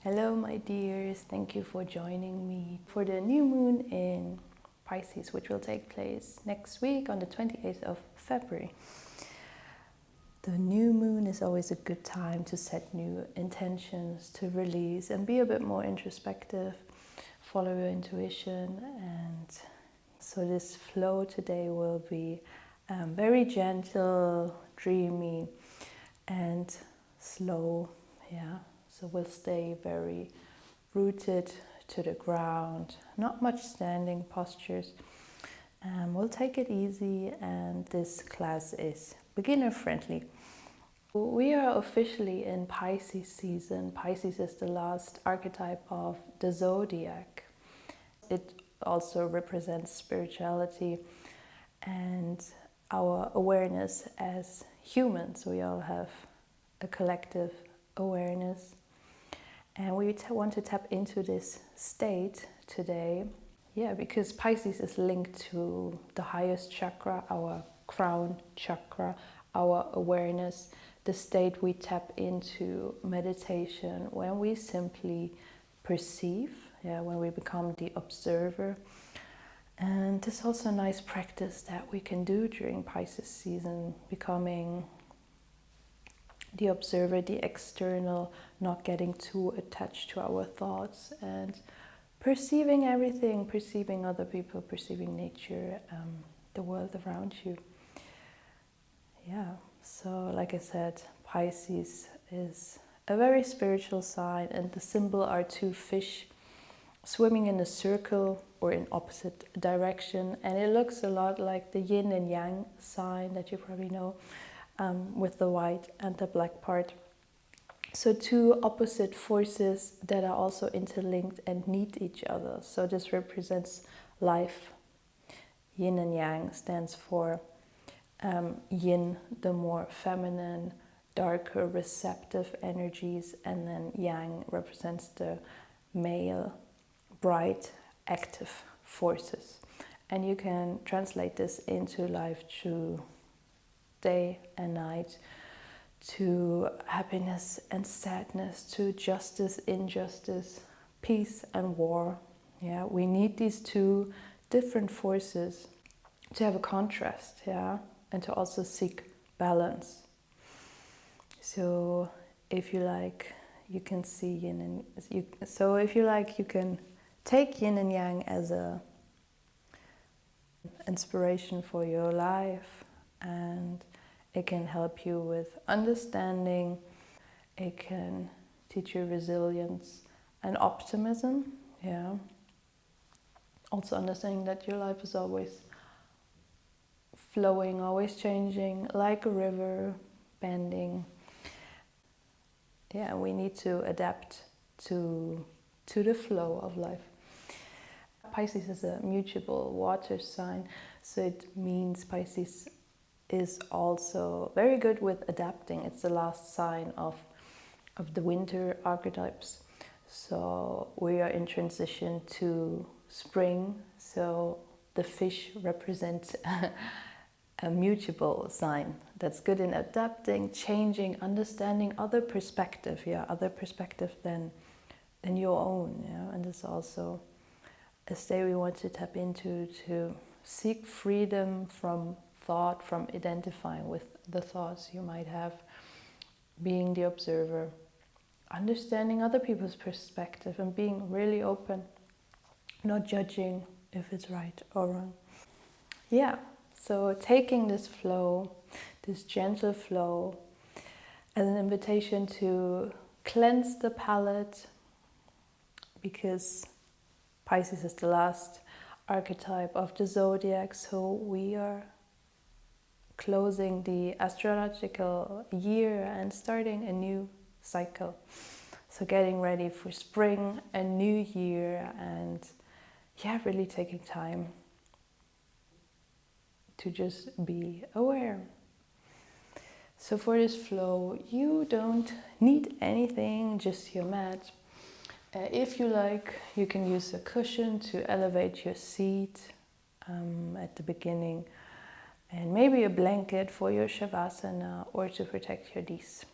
Hello my dears, thank you for joining me for the new moon in Pisces, which will take place next week on the 28th of February. The new moon is always a good time to set new intentions, to release and be a bit more introspective, follow your intuition. And so this flow today will be very gentle, dreamy and slow, So we'll stay very rooted to the ground, not much standing postures. We'll take it easy, and this class is beginner friendly. We are officially in Pisces season. Pisces is the last archetype of the zodiac. It also represents spirituality and our awareness as humans. We all have a collective awareness. And we want to tap into this state today. Because Pisces is linked to the highest chakra, our crown chakra, our awareness, the state we tap into meditation when we simply perceive, when we become the observer. And this is also a nice practice that we can do during Pisces season, becoming the observer, the external, not getting too attached to our thoughts and perceiving everything, perceiving other people, perceiving nature, the world around you. So like I said, Pisces is a very spiritual sign, and the symbol are two fish swimming in a circle or in opposite direction, and it looks a lot like the yin and yang sign that you probably know, with the white and the black part. So two opposite forces that are also interlinked and need each other. So this represents life. Yin and yang stands for yin, the more feminine, darker, receptive energies, and then yang represents the male, bright, active forces. And you can translate this into life through day and night, to happiness and sadness, to justice, injustice, peace and war. We need these two different forces to have a contrast, and to also seek balance. So if you like, you can see yin and so if you like, you can take yin and yang as a inspiration for your life, and it can help you with understanding. It can teach you resilience and optimism. Also understanding that your life is always flowing, always changing, like a river, bending. We need to adapt to the flow of life. Pisces is a mutable water sign, so it means Pisces is also very good with adapting. It's the last sign of the winter archetypes. So we are in transition to spring. So the fish represents a mutable sign that's good in adapting, changing, understanding other perspective, other perspective than your own. And it's also a state we want to tap into, to seek freedom from thought, from identifying with the thoughts you might have, being the observer, understanding other people's perspective and being really open, not judging if it's right or wrong. So taking this flow, this gentle flow, as an invitation to cleanse the palate, because Pisces is the last archetype of the zodiac, so we are closing the astrological year and starting a new cycle. So getting ready for spring, a new year, and really taking time to just be aware. So for this flow, you don't need anything, just your mat. If you like, you can use a cushion to elevate your seat at the beginning, and maybe a blanket for your shavasana or to protect your knees.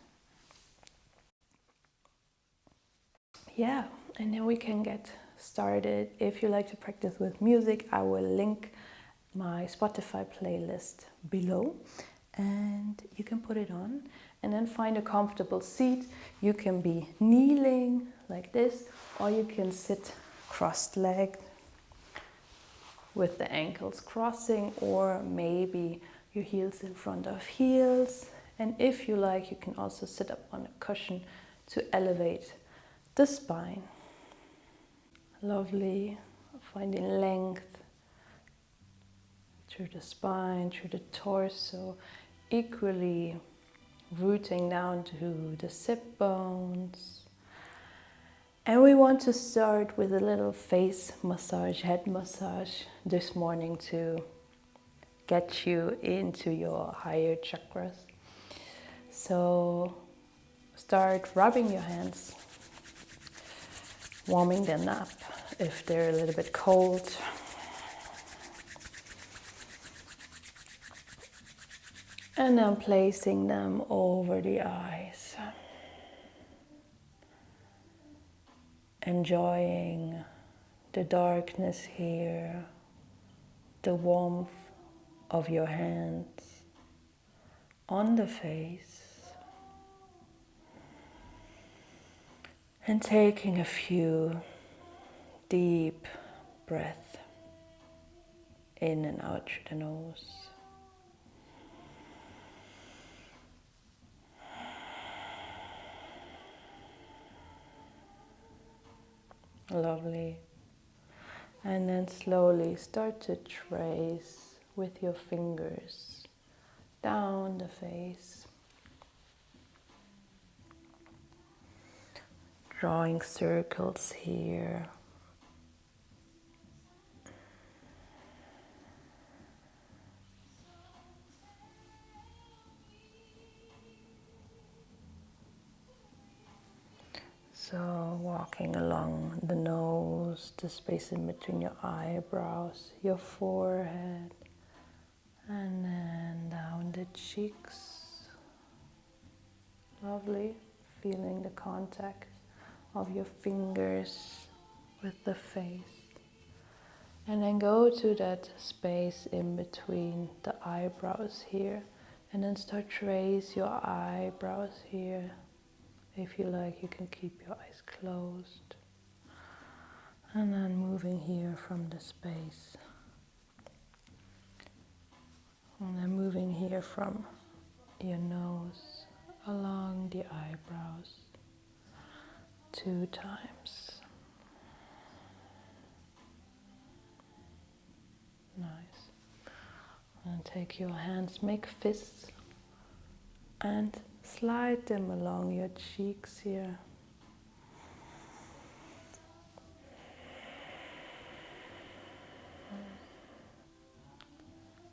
yeah, and then we can get started. If you like to practice with music, I will link my Spotify playlist below, and you can put it on and then find a comfortable seat. You can be kneeling like this, or you can sit cross-legged with the ankles crossing, or maybe your heels in front of heels. And if you like, you can also sit up on a cushion to elevate the spine. Lovely. Finding length through the spine, through the torso, equally rooting down to the sit bones. And we want to start with a little face massage, head massage this morning to get you into your higher chakras. So start rubbing your hands, warming them up if they're a little bit cold. And then placing them over the eyes. Enjoying the darkness here, the warmth of your hands on the face. And taking a few deep breaths in and out through the nose. Lovely. And then slowly start to trace with your fingers down the face. Drawing circles here. So walking along the nose, the space in between your eyebrows, your forehead, and then down the cheeks. Lovely. Feeling the contact of your fingers with the face. And then go to that space in between the eyebrows here, and then start trace your eyebrows here. If you like, you can keep your eyes closed. And then moving here from the space. And then moving here from your nose along the eyebrows 2 times. Nice. And take your hands, make fists, and slide them along your cheeks here.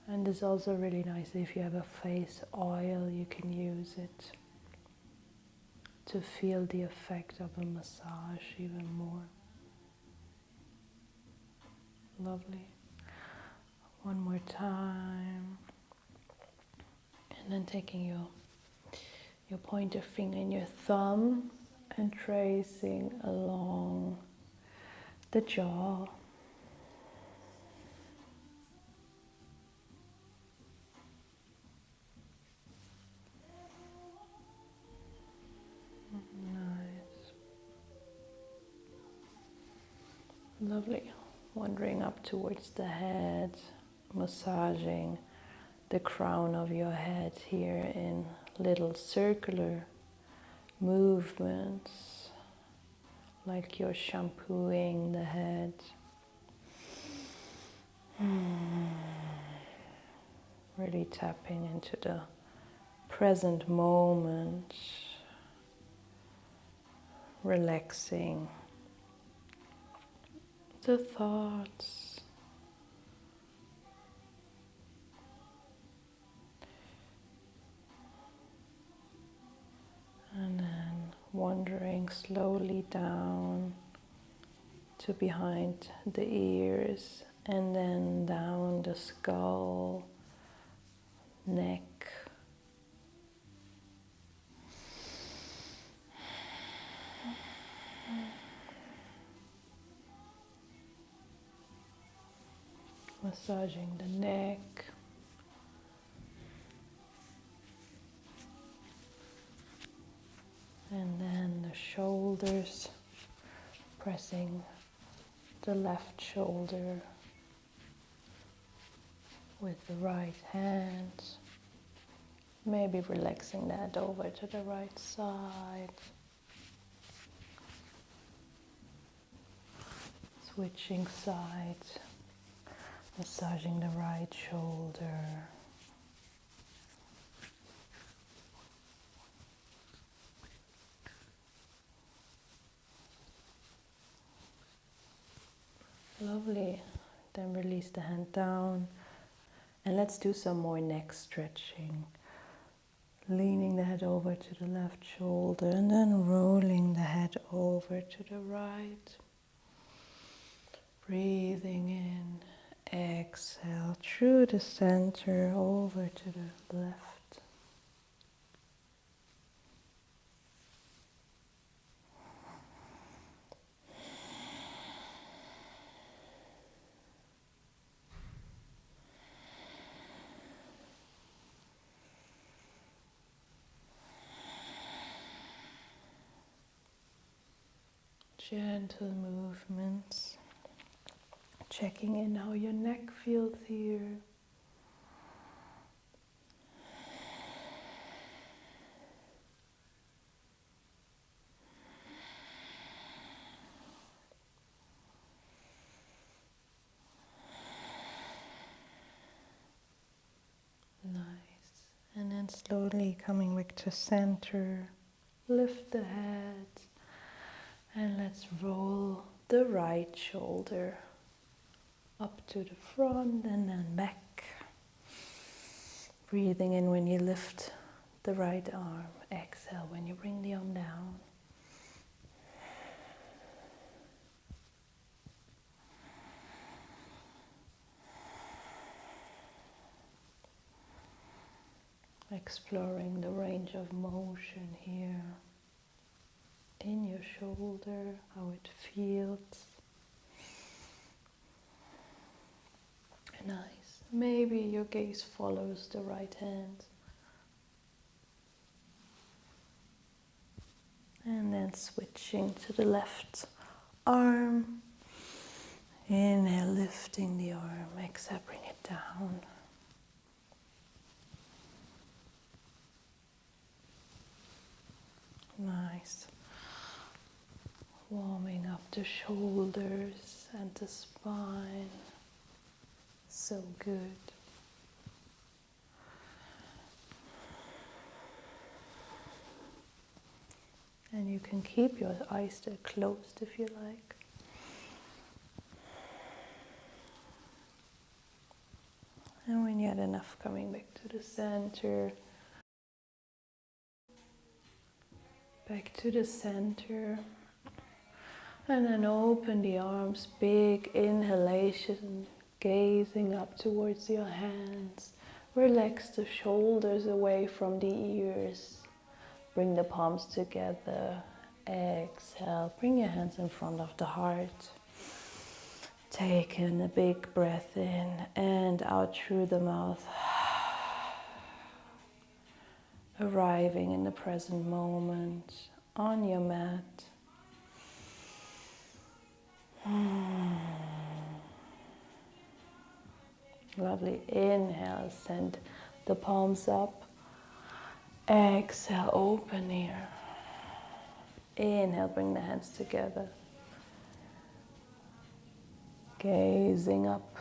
And it's also really nice if you have a face oil, you can use it to feel the effect of a massage even more. Lovely. One more time. And then taking your pointer finger and your thumb and tracing along the jaw. Nice. Lovely. Wandering up towards the head, massaging the crown of your head here in little circular movements, like you're shampooing the head. Really tapping into the present moment, relaxing the thoughts. And then wandering slowly down to behind the ears, and then down the skull, neck. Massaging the neck. And then the shoulders, pressing the left shoulder with the right hand. Maybe relaxing that over to the right side. Switching sides, massaging the right shoulder. Lovely. Then release the hand down. And let's do some more neck stretching. Leaning the head over to the left shoulder and then rolling the head over to the right. Breathing in, exhale through the center over to the left. Gentle movements, checking in how your neck feels here. Nice. And then slowly coming back to center, lift the head. And let's roll the right shoulder up to the front and then back. Breathing in when you lift the right arm. Exhale when you bring the arm down. Exploring the range of motion here. In your shoulder, how it feels. Nice. Maybe your gaze follows the right hand. And then switching to the left arm. Inhale, lifting the arm. Exhale, bring it down. Nice. Warming up the shoulders and the spine. So good. And you can keep your eyes still closed if you like. And when you had enough, coming back to the center. Back to the center. And then open the arms, big inhalation, gazing up towards your hands. Relax the shoulders away from the ears. Bring the palms together. Exhale, bring your hands in front of the heart. Take in a big breath in and out through the mouth. Arriving in the present moment on your mat. Lovely. Inhale, send the palms up. Exhale, open here. Inhale, bring the hands together. Gazing up.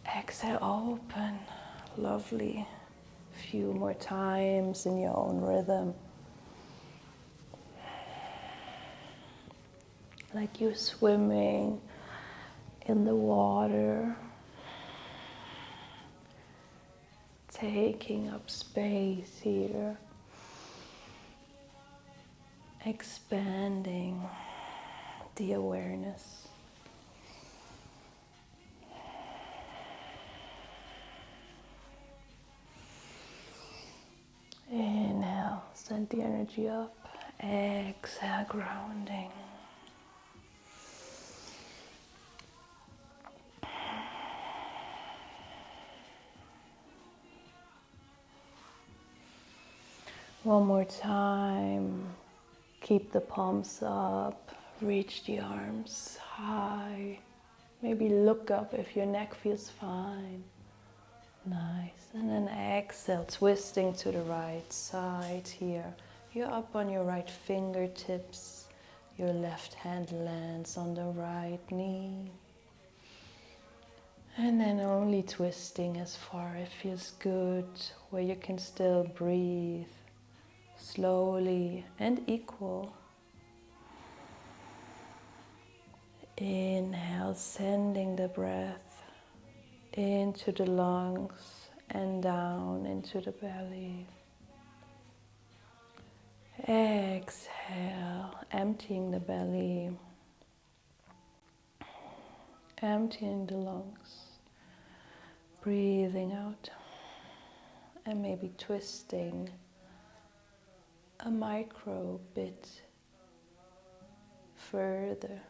Exhale, open. Lovely. Few more times in your own rhythm. Like you're swimming in the water. Taking up space here. Expanding the awareness. Inhale, send the energy up. Exhale, grounding. One more time. Keep the palms up. Reach the arms high. Maybe look up if your neck feels fine. Nice. And then exhale, twisting to the right side here. You're up on your right fingertips. Your left hand lands on the right knee. And then only twisting as far as it feels good, where you can still breathe slowly and equal. Inhale, sending the breath into the lungs and down into the belly. Exhale, emptying the belly, emptying the lungs, breathing out, and maybe twisting a micro bit further.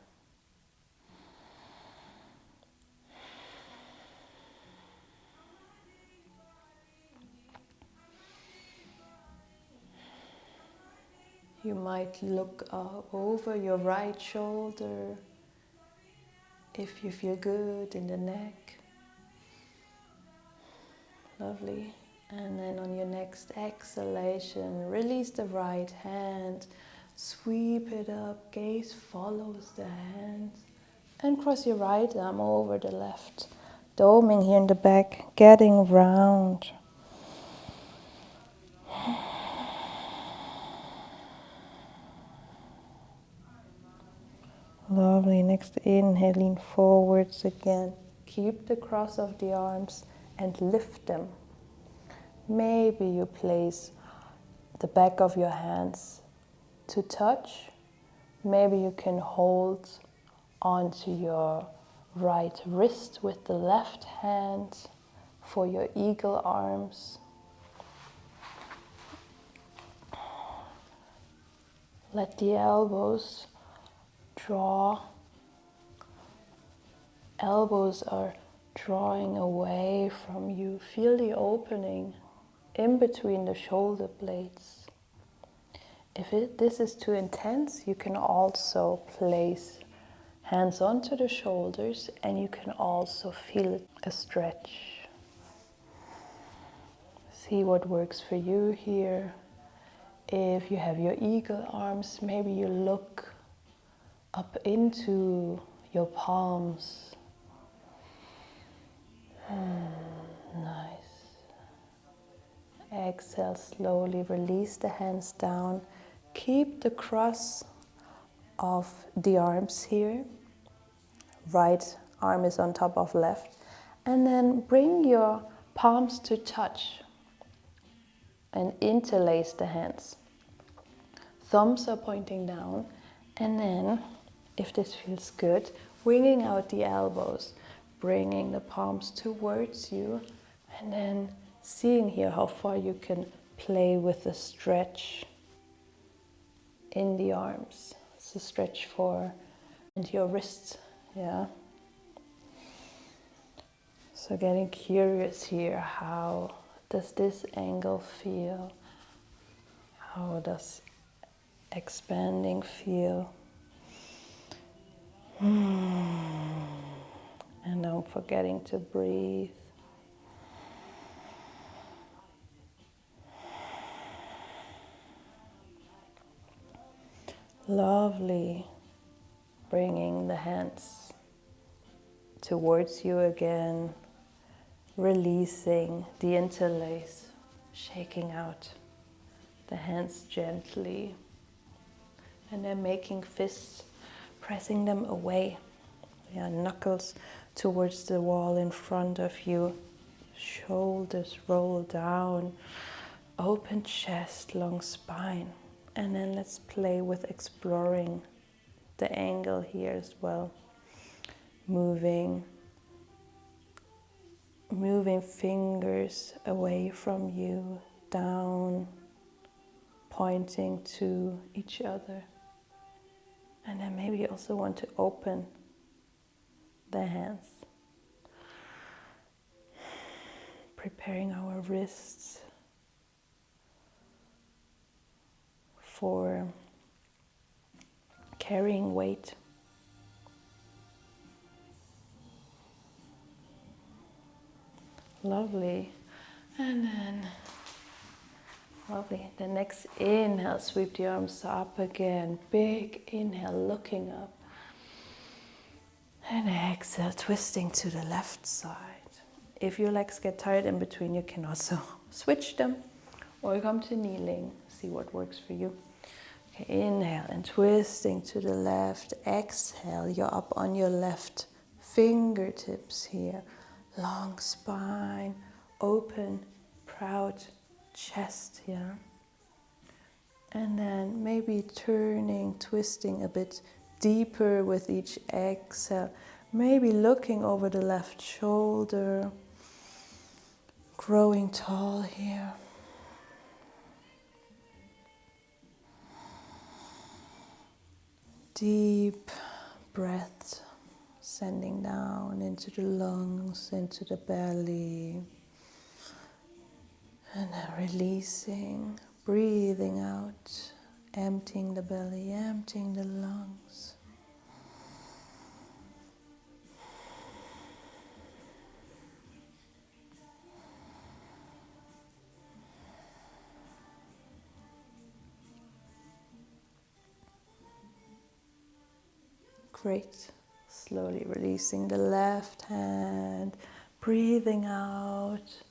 You might look over your right shoulder if you feel good in the neck. Lovely. And then on your next exhalation, release the right hand, sweep it up, gaze follows the hand, and cross your right arm over the left, doming here in the back, getting round. Lovely. Next inhale, lean forwards again. Keep the cross of the arms and lift them. Maybe you place the back of your hands to touch. Maybe you can hold onto your right wrist with the left hand for your eagle arms. Let the elbows draw. Elbows are drawing away from you. Feel the opening in between the shoulder blades. If this is too intense, you can also place hands onto the shoulders and you can also feel a stretch. See what works for you here. If you have your eagle arms, maybe you look up into your palms. Nice. Exhale slowly, release the hands down. Keep the cross of the arms here. Right arm is on top of left. And then bring your palms to touch and interlace the hands. Thumbs are pointing down. And then, if this feels good, winging out the elbows, bringing the palms towards you, and then seeing here how far you can play with the stretch in the arms. It's a stretch for and your wrists, yeah. So getting curious here, how does this angle feel? How does expanding feel? And don't forgetting to breathe. Lovely. Bringing the hands towards you again, releasing the interlace, shaking out the hands gently, and then making fists, pressing them away. Yeah, knuckles towards the wall in front of you, shoulders roll down, open chest, long spine. And then let's play with exploring the angle here as well. Moving fingers away from you, down, pointing to each other. And then maybe you also want to open the hands. Preparing our wrists. for carrying weight. Lovely. And then, lovely. The next inhale, sweep the arms up again. Big inhale, looking up. And exhale, twisting to the left side. If your legs get tired in between, you can also switch them or come to kneeling. See what works for you. Okay, inhale and twisting to the left. Exhale, you're up on your left fingertips here. Long spine, open, proud chest here. And then maybe turning, twisting a bit deeper with each exhale. Maybe looking over the left shoulder. Growing tall here. Deep breath sending down into the lungs, into the belly. And then releasing, breathing out, emptying the belly, emptying the lungs. Great. Slowly releasing the left hand, breathing out.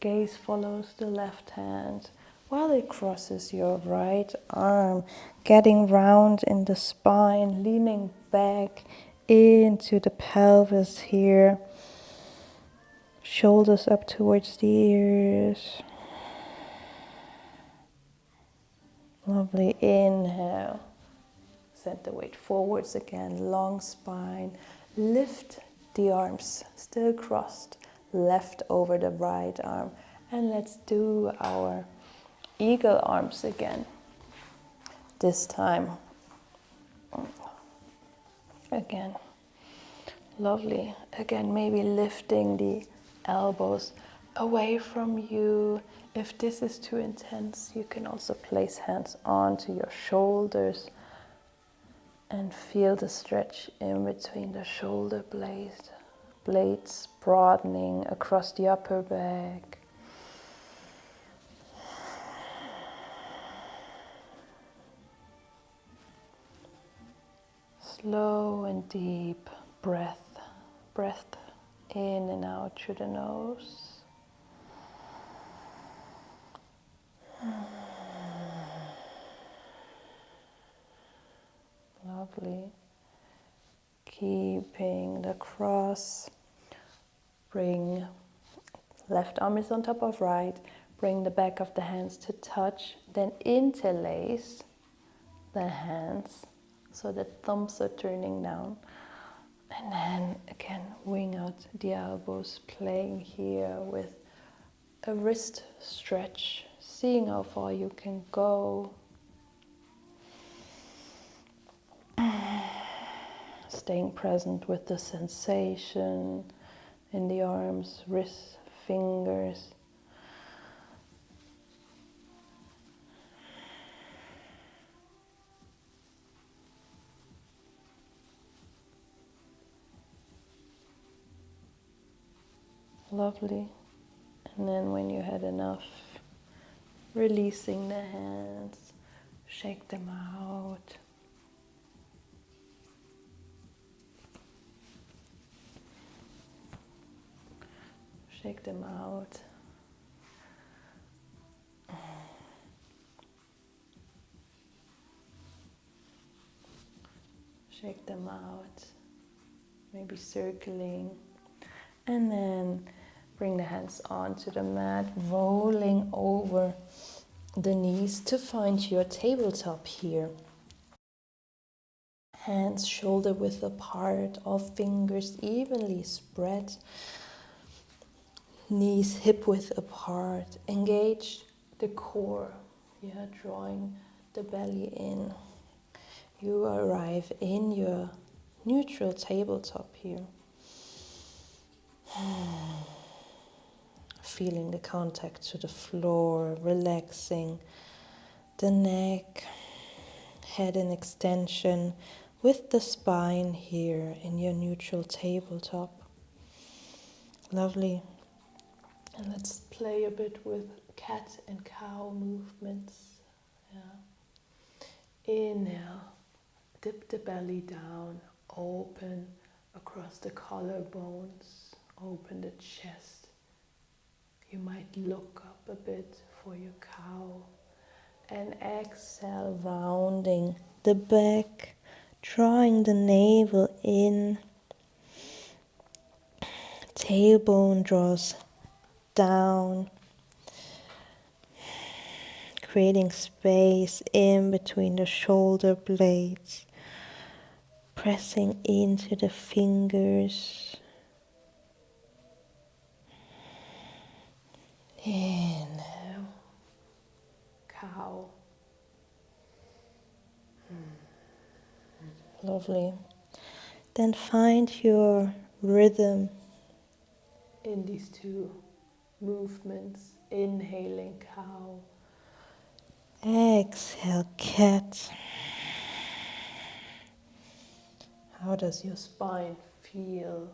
Gaze follows the left hand while it crosses your right arm, getting round in the spine, leaning back into the pelvis here. Shoulders up towards the ears. Lovely. Inhale. Send the weight forwards again, long spine. Lift the arms, still crossed, left over the right arm. And let's do our eagle arms again. This time, again, lovely. Again, maybe lifting the elbows away from you. If this is too intense, you can also place hands onto your shoulders. And feel the stretch in between the shoulder blades broadening across the upper back. Slow and deep breath in and out through the nose. Lovely. Keeping the cross. Bring left arm is on top of right. Bring the back of the hands to touch. Then interlace the hands so the thumbs are turning down. And then again, wing out the elbows, playing here with a wrist stretch, seeing how far you can go. Staying present with the sensation in the arms, wrists, fingers. Lovely. And then when you had enough, releasing the hands, shake them out. Shake them out. Shake them out. Maybe circling. And then bring the hands onto the mat, rolling over the knees to find your tabletop here. Hands shoulder width apart, all fingers evenly spread. Knees hip width apart. Engage the core. Yeah, drawing the belly in. You arrive in your neutral tabletop here. Feeling the contact to the floor, relaxing the neck, head in extension with the spine here in your neutral tabletop. Lovely. And let's play a bit with cat and cow movements. Yeah. Inhale, dip the belly down, open across the collarbones, open the chest. You might look up a bit for your cow. And exhale, rounding the back, drawing the navel in. Tailbone draws down, creating space in between the shoulder blades, pressing into the fingers. Inhale, cow. Lovely. Then find your rhythm in these two movements. Inhaling cow. Exhale, cat. How does your spine feel?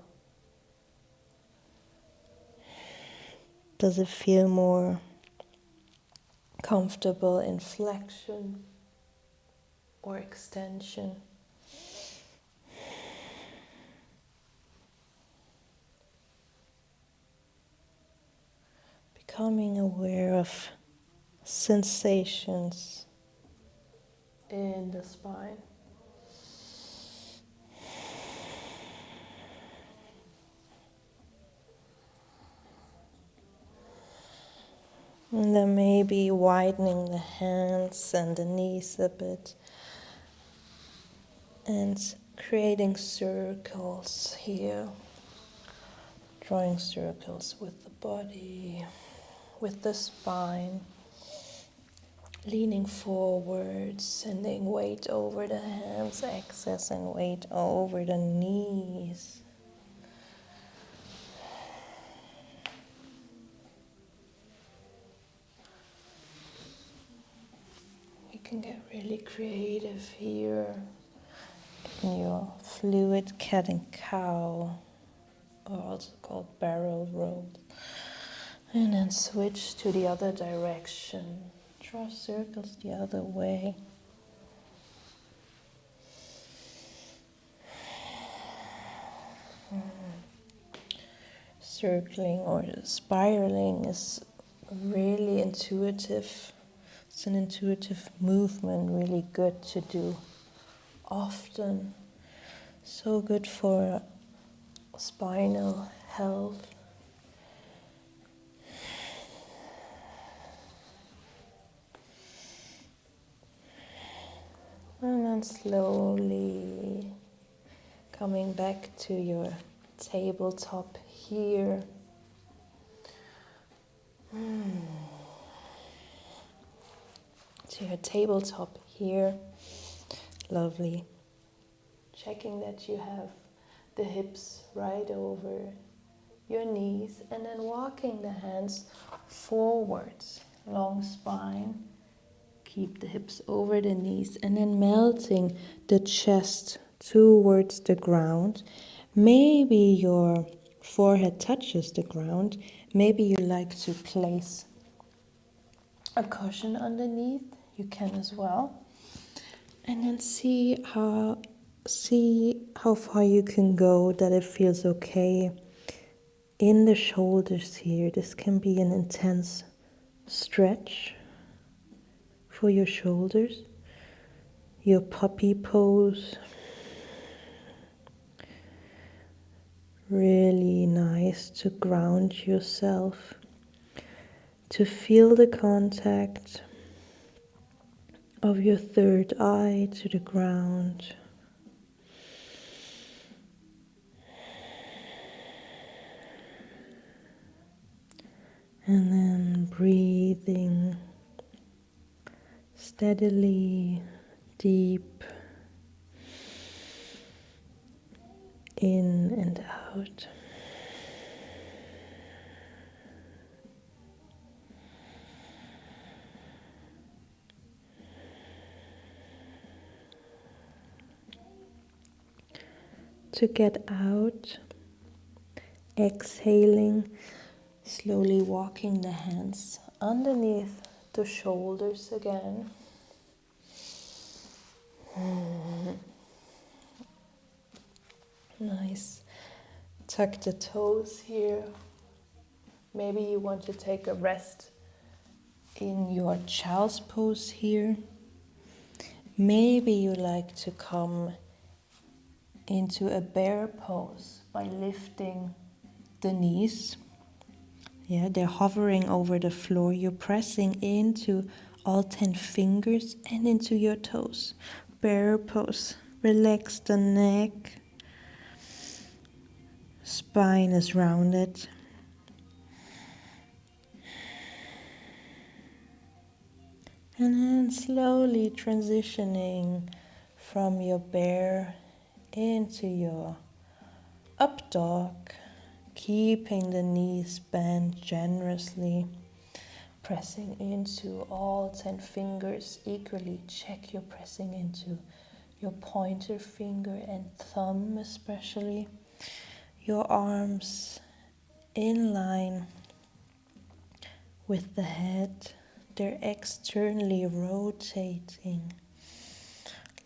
Does it feel more comfortable in flexion or extension? Becoming aware of sensations in the spine. And then maybe widening the hands and the knees a bit and creating circles here. Drawing circles with the body, with the spine. Leaning forward, sending weight over the hands, excess and weight over the knees. You can get really creative here in your fluid cat and cow, or also called barrel rolls. And then switch to the other direction. Draw circles the other way. Circling or spiraling is really intuitive. It's an intuitive movement, really good to do often. So good for spinal health. And then slowly coming back to your tabletop here. To your tabletop here. Lovely. Checking that you have the hips right over your knees, and then walking the hands forwards, long spine. Keep the hips over the knees, and then melting the chest towards the ground. Maybe your forehead touches the ground. Maybe you like to place a cushion underneath. You can as well. And then see how far you can go, that it feels okay. In the shoulders here, this can be an intense stretch for your shoulders. Your puppy pose. Really nice to ground yourself, to feel the contact of your third eye to the ground. And then breathing steadily, deep, in and out. to get out. Exhaling, slowly walking the hands underneath the shoulders again. Nice. Tuck the toes here. Maybe you want to take a rest in your child's pose here. Maybe you like to come into a bear pose by lifting the knees. Yeah, they're hovering over the floor. You're pressing into all 10 fingers and into your toes. Bear pose. Relax the neck. Spine is rounded. And then slowly transitioning from your bear into your up dog, keeping the knees bent generously, pressing into all 10 fingers equally. Check you're pressing into your pointer finger and thumb especially. Your arms in line with the head. They're externally rotating.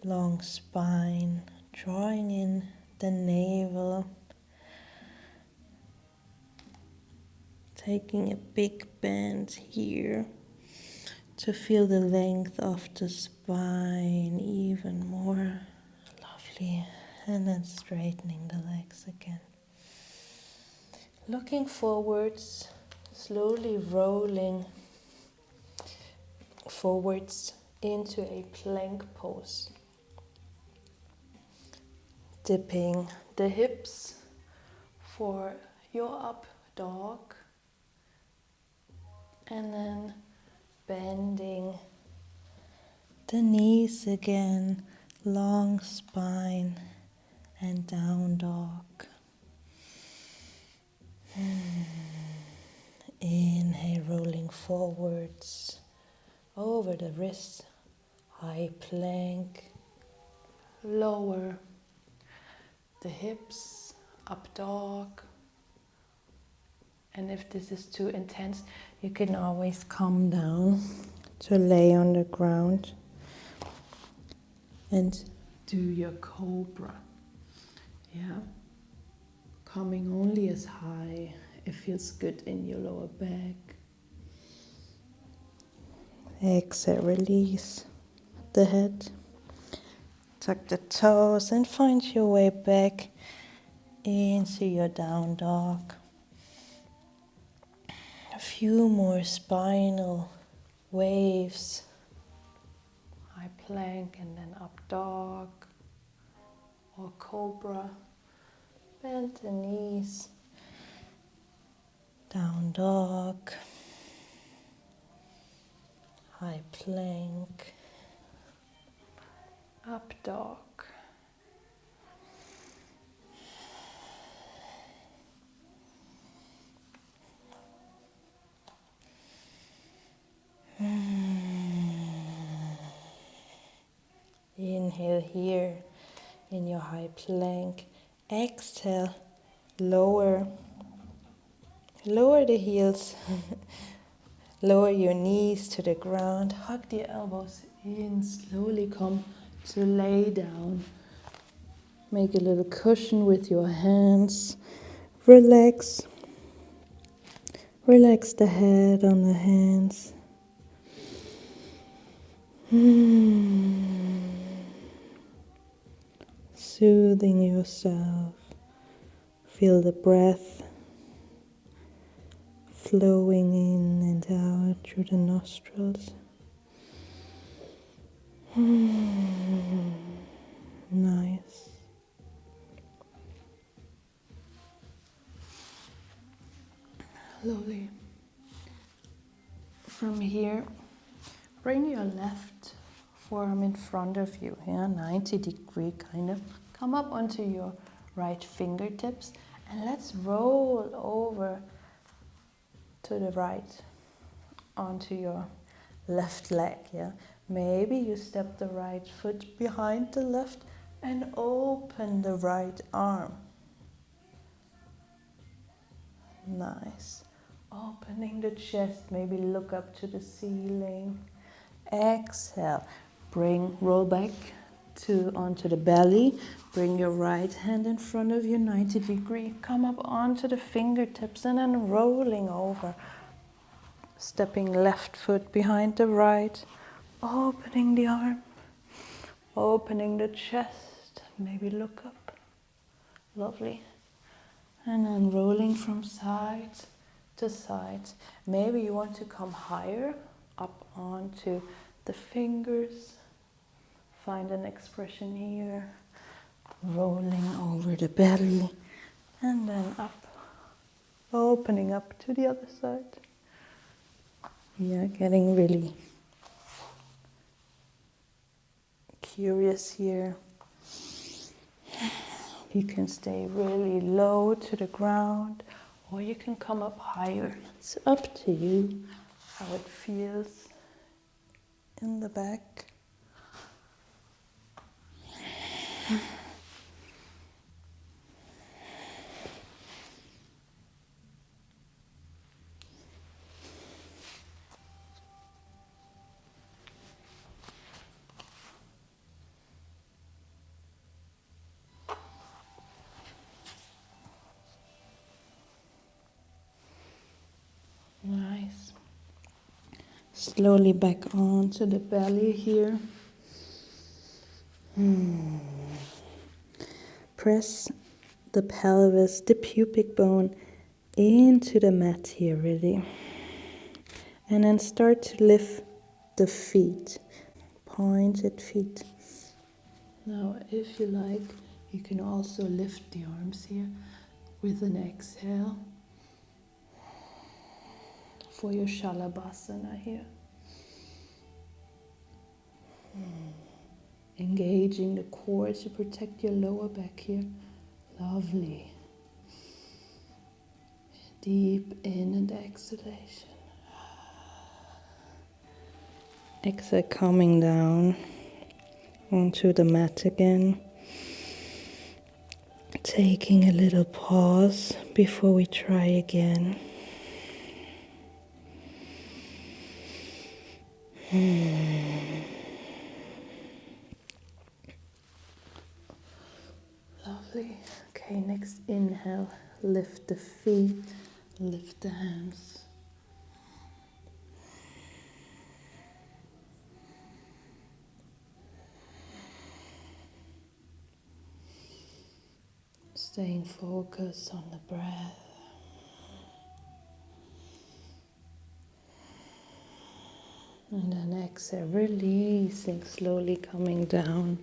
Long spine, drawing in the navel. Taking a big bend here to feel the length of the spine even more. Lovely. And then straightening the legs again. Looking forwards, slowly rolling forwards into a plank pose. Dipping the hips for your up dog. And then bending the knees again, long spine and down dog. Inhale, rolling forwards over the wrists, high plank, lower the hips, up dog. And if this is too intense, you can always come down to lay on the ground and do your cobra. Yeah, coming only as high. It feels good in your lower back. Exhale, release the head. Tuck the toes and find your way back into your down dog. A few more spinal waves. High plank and then up dog or cobra. Bend the knees. Down dog. High plank. Up dog. Inhale here in your high plank. Exhale, lower the heels. Lower your knees to the ground. Hug the elbows in. Slowly come to lay down. Make a little cushion with your hands. Relax. Relax the head on the hands. Soothing yourself. Feel the breath flowing in and out through the nostrils. Nice. Slowly. From here, bring your left forearm in front of you, 90-degree kind of. Come up onto your right fingertips and let's roll over to the right onto your left leg. Maybe you step the right foot behind the left, And open the right arm. Nice. Opening the chest, maybe look up to the ceiling. Exhale. Roll back onto the belly. Bring your right hand in front of you, 90 degree. Come up onto the fingertips and then rolling over. Stepping left foot behind the right. Opening the arm. Opening the chest. Maybe look up. Lovely. And then rolling from side to side. Maybe you want to come higher, up onto the fingers. Find an expression here. Rolling over the belly. And then up. Opening up to the other side. Yeah, getting really curious here. You can stay really low to the ground, or you can come up higher. It's up to you how it feels in the back. Nice. Slowly back onto the belly here. Press the pelvis, the pubic bone into the mat here, really. And then start to lift the feet, pointed feet. Now, if you like, you can also lift the arms here with an exhale for your Shalabhasana here. Engaging the core to protect your lower back here. Lovely. Deep in and exhalation. Exhale, coming down onto the mat again. Taking a little pause before we try again. Lovely. Okay, next inhale. Lift the feet, lift the hands. Staying focused on the breath. And then exhale, releasing, slowly coming down.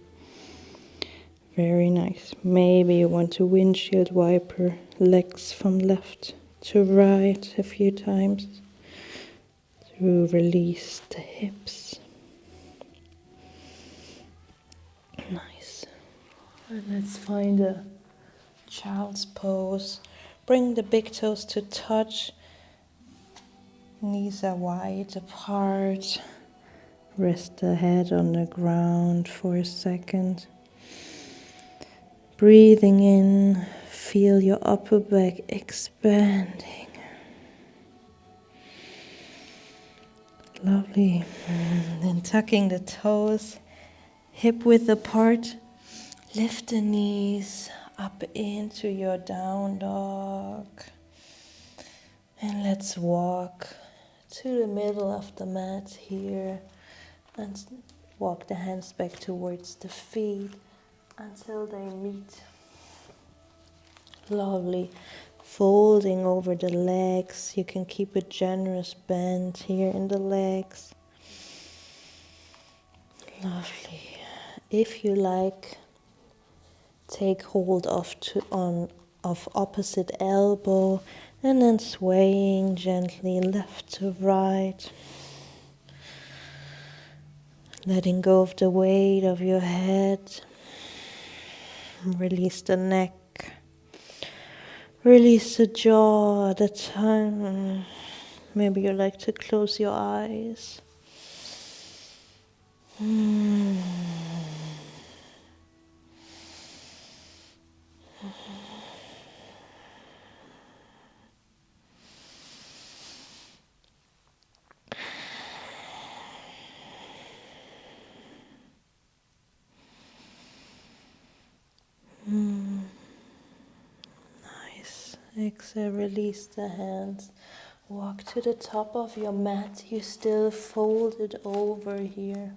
Very nice. Maybe you want to windshield wiper legs from left to right a few times to release the hips. Nice. And let's find a child's pose. Bring the big toes to touch. Knees are wide apart. Rest the head on the ground for a second. Breathing in, feel your upper back expanding. Lovely. And then tucking the toes, hip width apart. Lift the knees up into your down dog. And let's walk to the middle of the mat here. And walk the hands back towards the feet until they meet. Lovely. Folding over the legs. You can keep a generous bend here in the legs. Lovely. If you like, take hold of opposite elbow and then swaying gently left to right. Letting go of the weight of your head. Release the neck. Release the jaw, the tongue. Maybe you like to close your eyes. Exhale, release the hands. Walk to the top of your mat. You still fold it over here.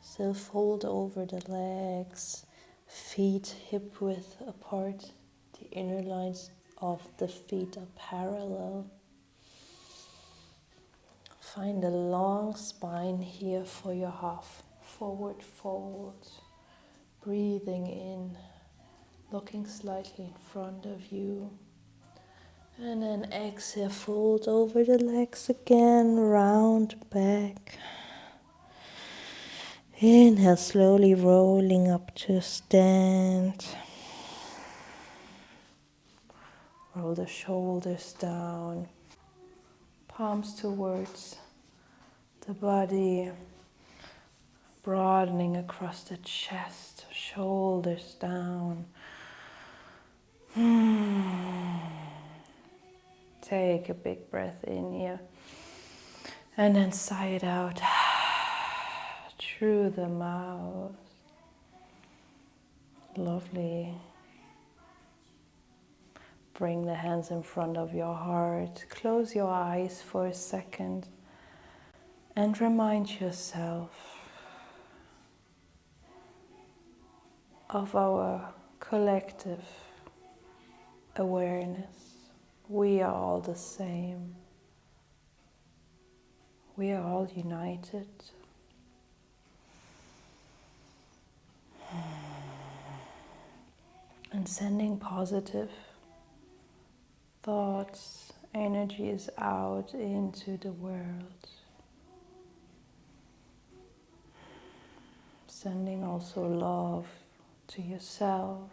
Still fold over the legs. Feet hip width apart. The inner lines of the feet are parallel. Find a long spine here for your half forward fold. Breathing in, looking slightly in front of you. And then exhale, fold over the legs again, round back. Inhale, slowly rolling up to stand. Roll the shoulders down, palms towards the body, broadening across the chest, shoulders down. Take a big breath in here and then sigh it out through the mouth. Lovely. Bring the hands in front of your heart. Close your eyes for a second and remind yourself of our collective awareness. We are all the same. We are all united. And sending positive thoughts, energies out into the world. Sending also love to yourself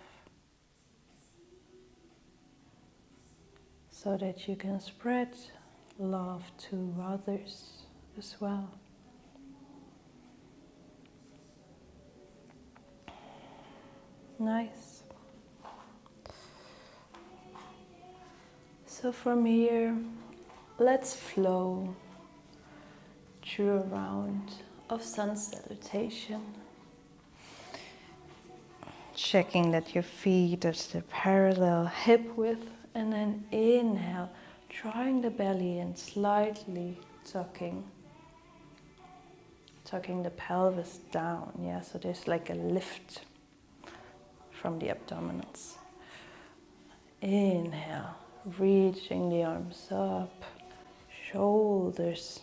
so that you can spread love to others as well. Nice. So from here, let's flow through a round of sun salutation. Checking that your feet are still parallel, hip width, and then inhale, drawing the belly in, slightly tucking the pelvis down, yeah, so there's like a lift from the abdominals. Inhale, reaching the arms up, shoulders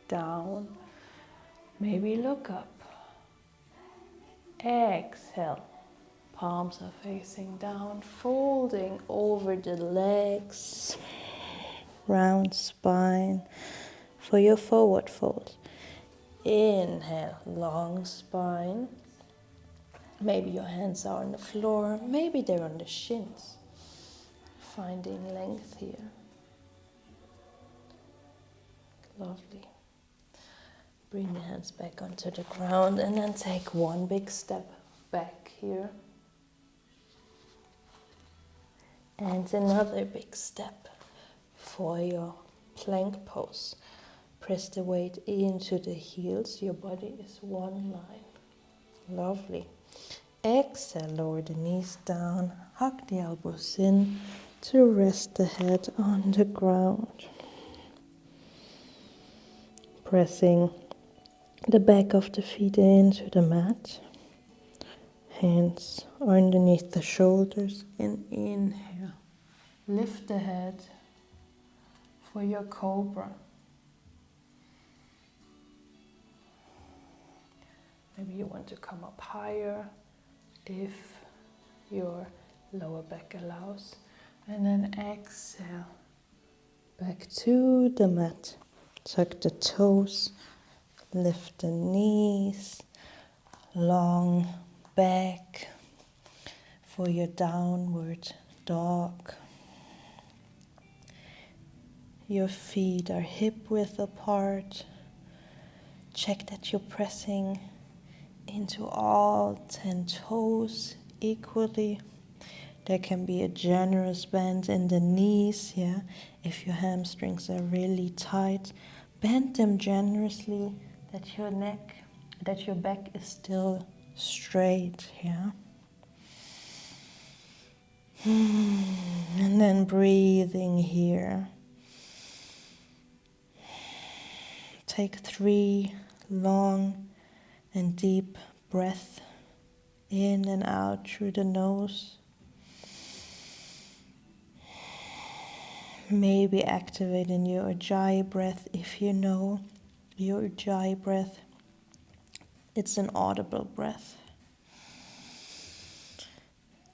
down, maybe look up. Exhale, palms are facing down, folding over the legs, round spine for your forward fold. Inhale, long spine. Maybe your hands are on the floor, maybe they're on the shins. Finding length here. Lovely. Bring the hands back onto the ground and then take one big step back here. And another big step for your plank pose. Press the weight into the heels. Your body is one line. Lovely. Exhale, lower the knees down. Hug the elbows in to rest the head on the ground. Pressing the back of the feet into the mat. Hands underneath the shoulders and inhale. Lift the head for your cobra. Maybe you want to come up higher if your lower back allows. And then exhale. Back to the mat. Tuck the toes. Lift the knees. Long back for your downward dog. Your feet are hip width apart. Check that you're pressing into all 10 toes equally. There can be a generous bend in the knees, yeah. If your hamstrings are really tight, bend them generously that your back is still straight, yeah. And then breathing here. Take 3 long and deep breaths in and out through the nose. Maybe activating your Ujjayi breath if you know your Ujjayi breath. It's an audible breath.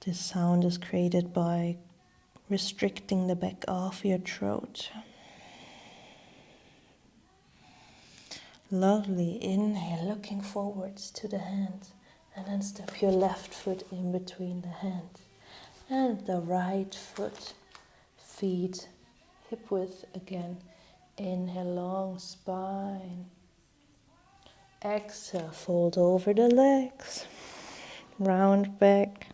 This sound is created by restricting the back of your throat. Lovely. Inhale, looking forwards to the hands, and then step your left foot in between the hands and the right foot. Feet hip width again. Inhale, long spine. Exhale, fold over the legs. Round back.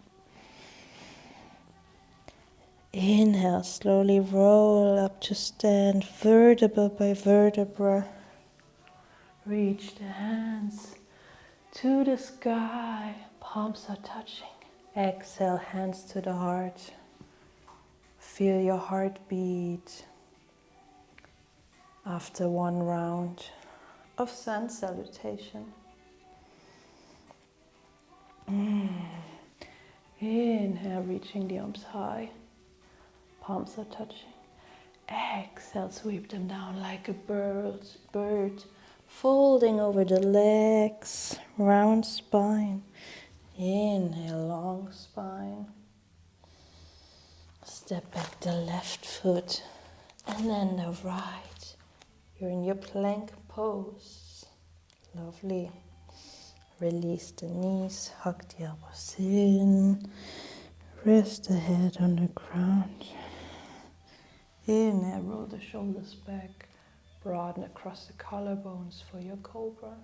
Inhale, slowly roll up to stand, vertebra by vertebra. Reach the hands to the sky, palms are touching. Exhale, hands to the heart. Feel your heartbeat after one round of sun salutation. Inhale, reaching the arms high. Palms are touching. Exhale, sweep them down like a bird. Folding over the legs, round spine. Inhale, long spine. Step back the left foot and then the right. You're in your plank pose. Lovely. Release the knees, hug the elbows in. Rest the head on the ground. Inhale, roll the shoulders back. Broaden across the collarbones for your cobra.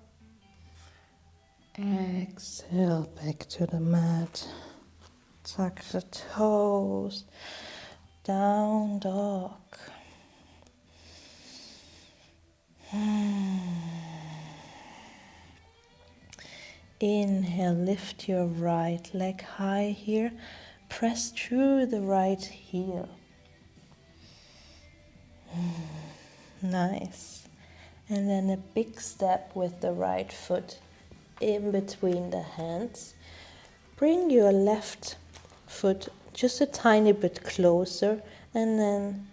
Exhale, back to the mat. Tuck the toes. Down dog. Inhale, lift your right leg high here. Press through the right heel. Nice. And then a big step with the right foot in between the hands. Bring your left foot just a tiny bit closer and then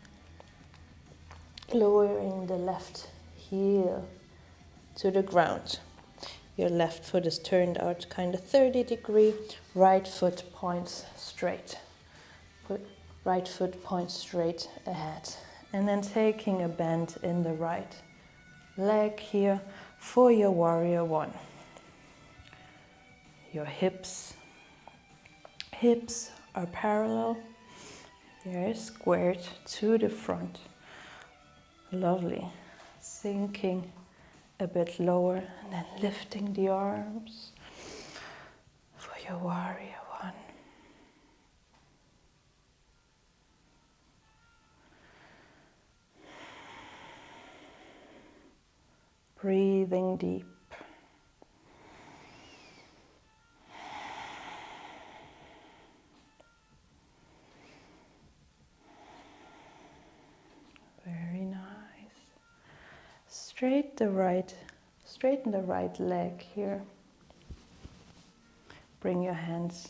lowering the left heel to the ground. Your left foot is turned out kind of 30 degree. Right foot points straight. Right foot points straight ahead. And then taking a bend in the right leg here for your warrior one. Your hips are parallel. They're squared to the front. Lovely. Sinking a bit lower and then lifting the arms for your warrior one. Breathing deep. Very nice. Straighten the right leg here. Bring your hands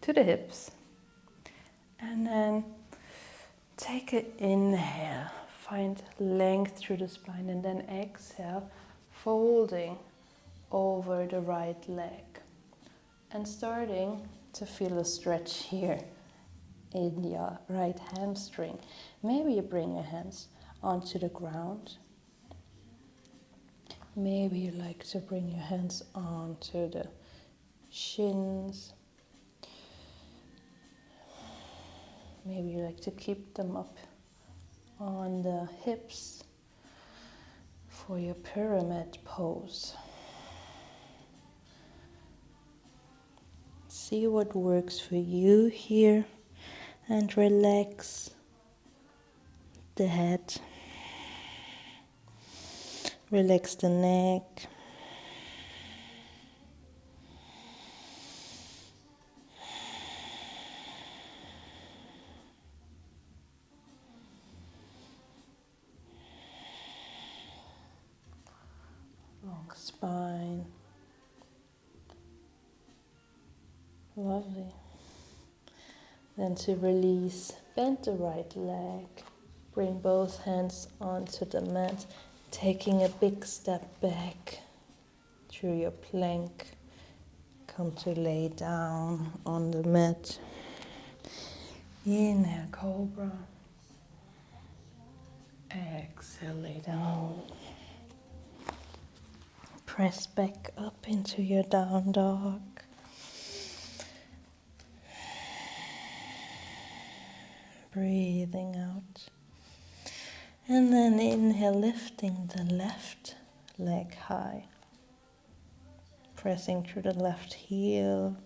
to the hips. And then take an inhale. Find length through the spine and then exhale, folding over the right leg. And starting to feel a stretch here in your right hamstring. Maybe you bring your hands onto the ground. Maybe you like to bring your hands onto the shins. Maybe you like to keep them up on the hips for your pyramid pose. See what works for you here and relax the head. Relax the neck. spine. Lovely. Then to release, bend the right leg. Bring both hands onto the mat, taking a big step back through your plank. Come to lay down on the mat. Inhale, cobra. Exhale, lay down. Press back up into your down dog. Breathing out. And then inhale, lifting the left leg high. Pressing through the left heel.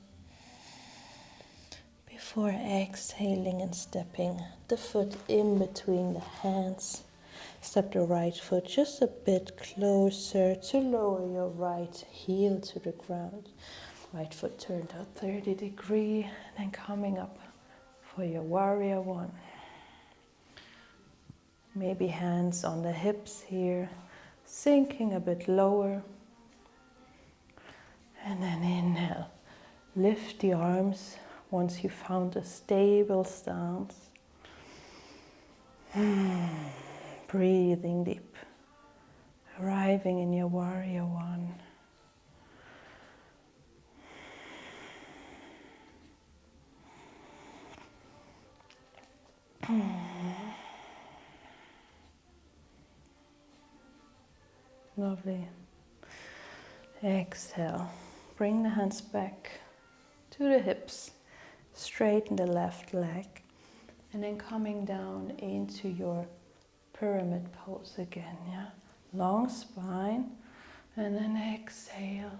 Before exhaling and stepping the foot in between the hands. Step the right foot just a bit closer to lower your right heel to the ground. Right foot turned out 30 degrees, then coming up for your warrior one. Maybe hands on the hips here, sinking a bit lower. And then inhale, lift the arms once you found a stable stance. Breathing deep, arriving in your warrior one. Lovely. Exhale. Bring the hands back to the hips. Straighten the left leg. And then coming down into your pyramid pose again. Yeah. Long spine. And then exhale.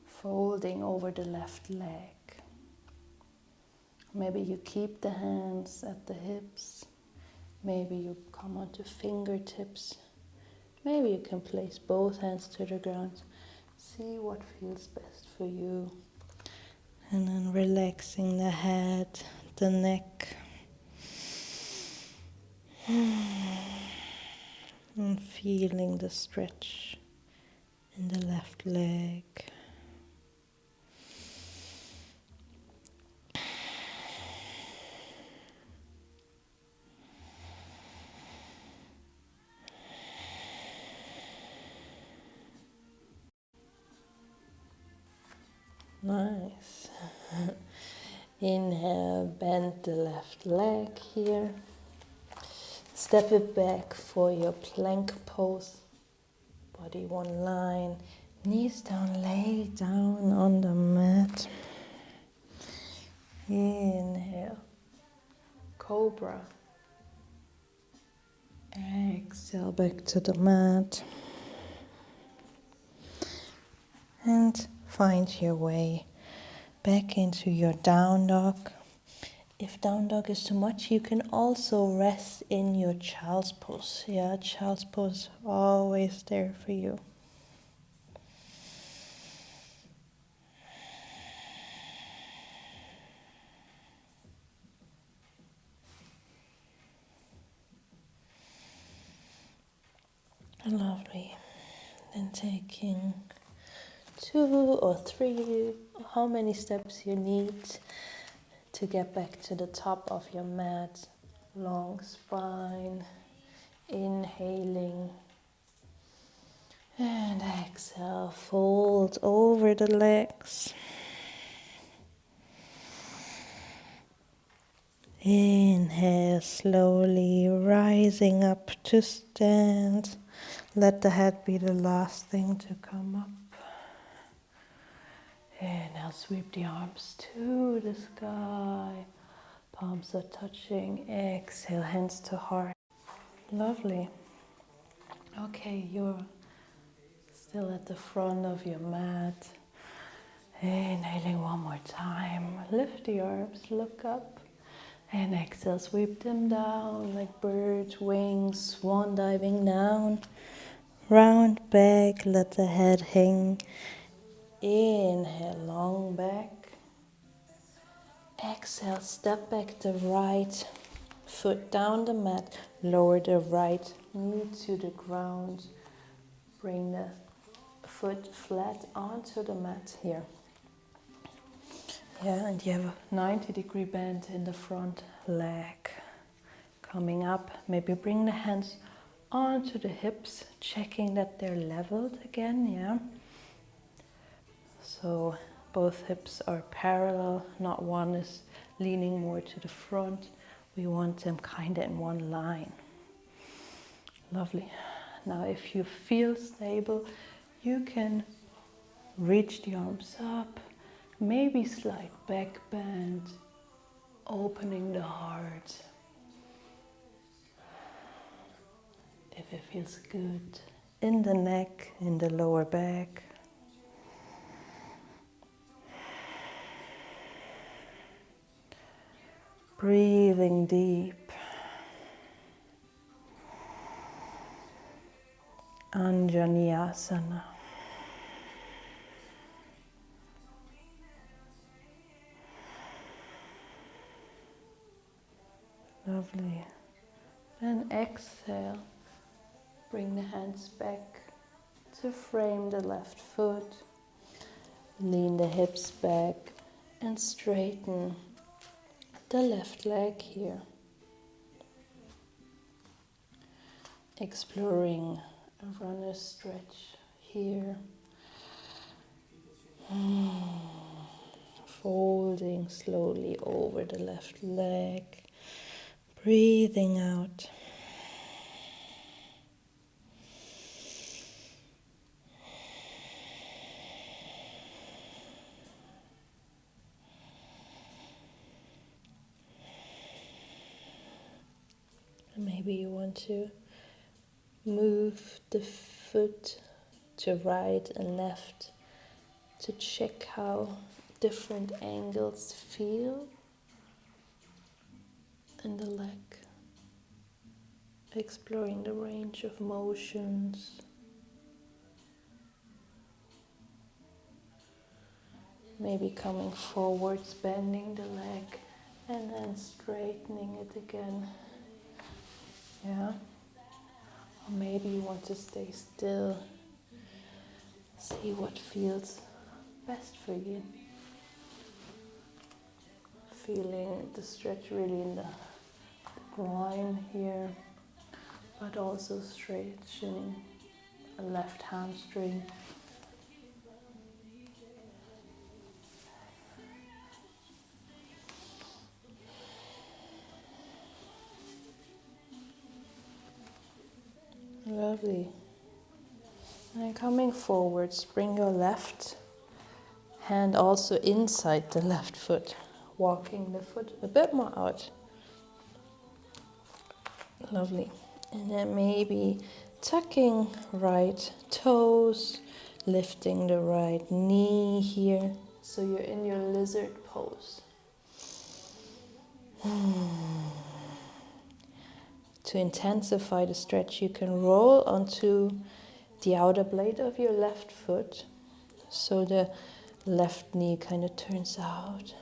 Folding over the left leg. Maybe you keep the hands at the hips. Maybe you come onto fingertips. Maybe you can place both hands to the ground. See what feels best for you. And then relaxing the head, the neck. And feeling the stretch in the left leg. Nice. Inhale, bend the left leg here. Step it back for your plank pose. Body one line. Knees down, lay down on the mat. Inhale, cobra. Exhale, back to the mat. And find your way back into your down dog. If down dog is too much, you can also rest in your child's pose. Yeah, child's pose always there for you. Lovely. Then taking 2 or 3, how many steps you need to get back to the top of your mat. Long spine. Inhaling. And exhale, fold over the legs. Inhale, slowly rising up to stand. Let the head be the last thing to come up. Inhale, sweep the arms to the sky. Palms are touching. Exhale, hands to heart. Lovely. Okay, you're still at the front of your mat. Inhaling one more time. Lift the arms, look up. And exhale, sweep them down like bird wings, swan diving down. Round back, let the head hang. Inhale, long back. Exhale, step back the right foot down the mat. Lower the right knee to the ground. Bring the foot flat onto the mat here. Yeah, and you have a 90-degree bend in the front leg. Coming up, maybe bring the hands onto the hips, checking that they're leveled again, yeah. So both hips are parallel, not one is leaning more to the front. We want them kind of in one line. Lovely. Now if you feel stable, you can reach the arms up, maybe slight back bend, opening the heart. If it feels good in the neck, in the lower back. Breathing deep. Anjaneyasana. Lovely. Then exhale. Bring the hands back to frame the left foot. Lean the hips back and straighten the left leg here. Exploring a runner stretch here. Folding slowly over the left leg. Breathing out. Maybe you want to move the foot to right and left to check how different angles feel in the leg. Exploring the range of motions. Maybe coming forwards, bending the leg and then straightening it again. Yeah. Or maybe you want to stay still. See what feels best for you. Feeling the stretch really in the groin here, but also stretching a left hamstring. Lovely. And coming forwards, bring your left hand also inside the left foot, walking the foot a bit more out. Lovely. And then maybe tucking right toes, lifting the right knee here, so you're in your lizard pose. To intensify the stretch, you can roll onto the outer blade of your left foot, so the left knee kind of turns out.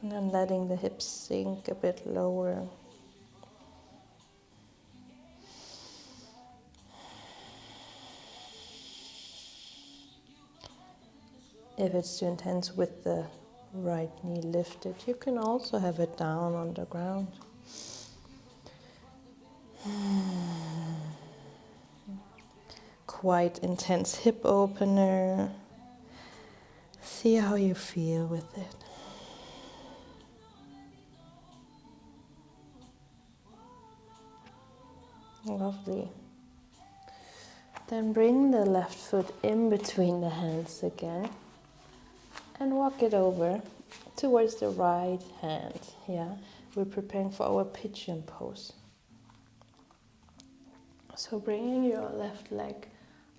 And then letting the hips sink a bit lower. If it's too intense with the right knee lifted, you can also have it down on the ground. Quite intense hip opener. See how you feel with it. Lovely. Then bring the left foot in between the hands again and walk it over towards the right hand. Yeah, we're preparing for our pigeon pose. So bringing your left leg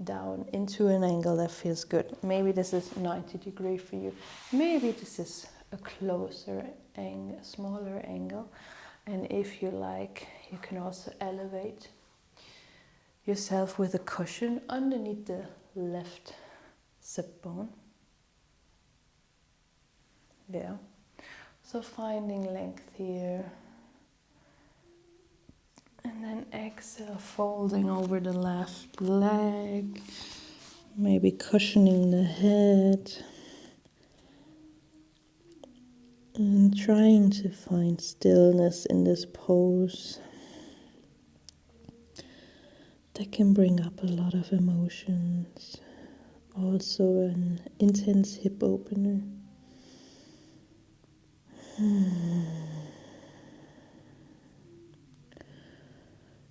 down into an angle that feels good. Maybe this is 90 degrees for you. Maybe this is a closer angle, smaller angle. And if you like, you can also elevate yourself with a cushion underneath the left sit bone. Yeah. So finding length here. And then exhale, folding over the left leg, maybe cushioning the head, and trying to find stillness in this pose that can bring up a lot of emotions. Also an intense hip opener.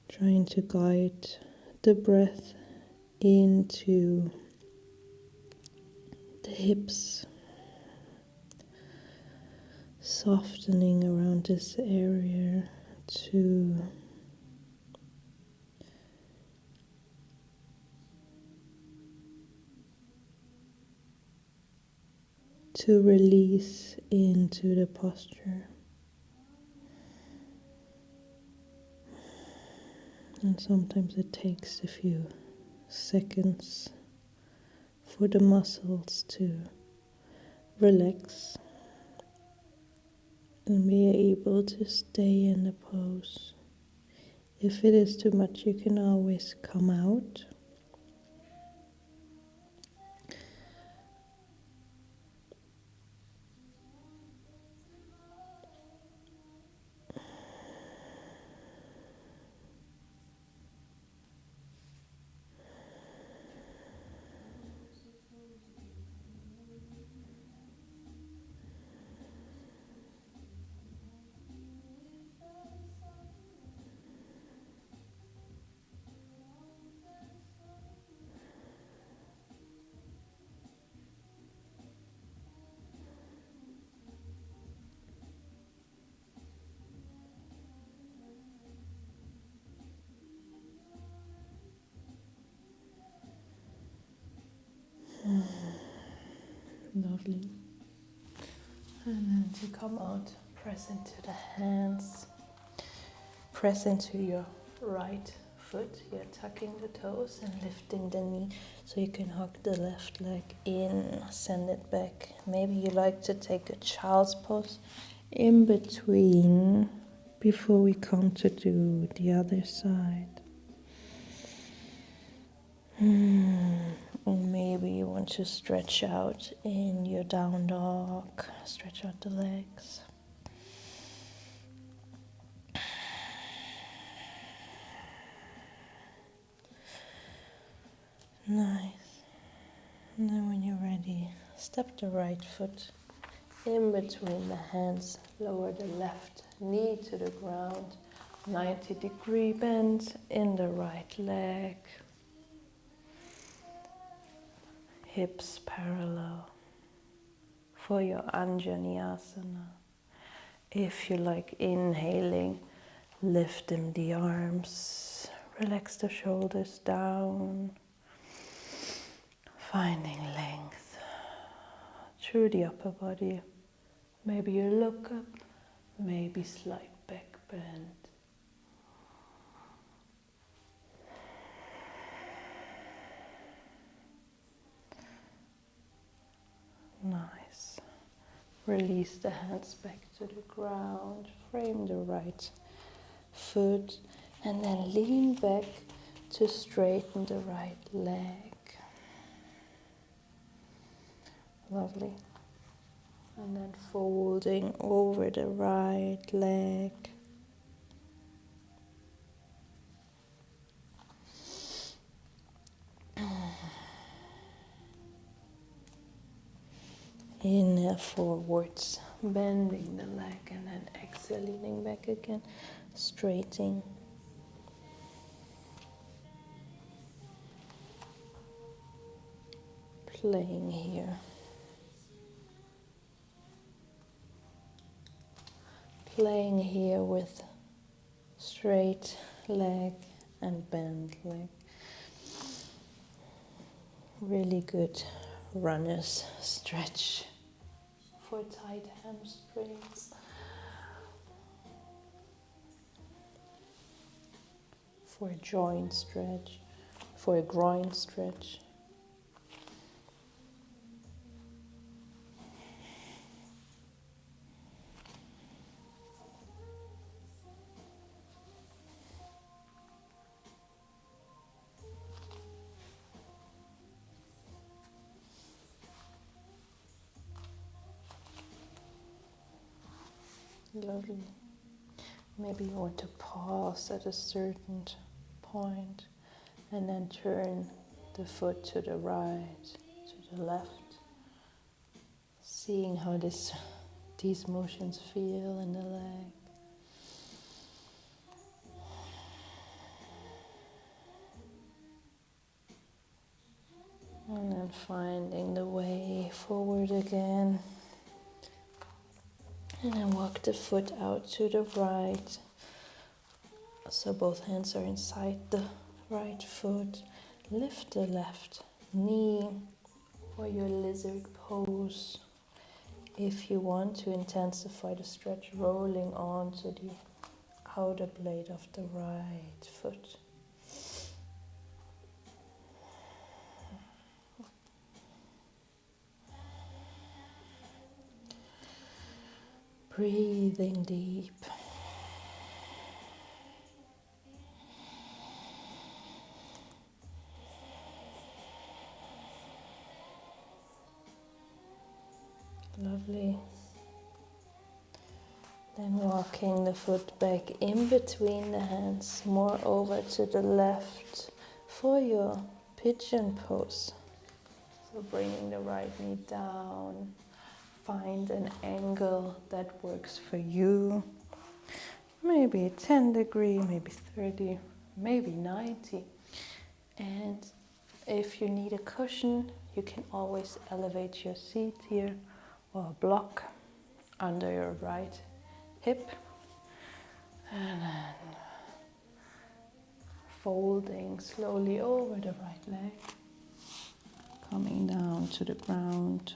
Trying to guide the breath into the hips, softening around this area to release into the posture. And sometimes it takes a few seconds for the muscles to relax and be able to stay in the pose. If it is too much, you can always come out. Lovely. And then to come out, press into the hands, press into your right foot. You're tucking the toes and lifting the knee so you can hug the left leg in, send it back. Maybe you like to take a child's pose in between before we come to do the other side. Or maybe you want to stretch out in your down dog, stretch out the legs. Nice. And then when you're ready, step the right foot in between the hands, lower the left knee to the ground, 90-degree bend in the right leg. Hips parallel for your Anjaneyasana. If you like inhaling, lifting the arms, relax the shoulders down, finding length through the upper body. Maybe you look up, maybe slight back bend. Nice. Release the hands back to the ground, frame the right foot, and then lean back to straighten the right leg. Lovely. And then folding over the right leg. Inhale forwards, bending the leg, and then exhale, leaning back again, straightening. Playing here. Playing here with straight leg and bent leg. Really good runner's stretch for tight hamstrings. For a joint stretch, for a groin stretch. Lovely. Maybe you want to pause at a certain point and then turn the foot to the right, to the left, seeing how these motions feel in the leg. And then finding the way forward again. And then walk the foot out to the right. So both hands are inside the right foot. Lift the left knee for your lizard pose. If you want to intensify the stretch, rolling onto the outer blade of the right foot. Breathing deep. Lovely. Then walking the foot back in between the hands, more over to the left for your pigeon pose. So bringing the right knee down. Find an angle that works for you. Maybe 10 degrees, maybe 30, maybe 90. And if you need a cushion, you can always elevate your seat here or block under your right hip. And then folding slowly over the right leg, coming down to the ground.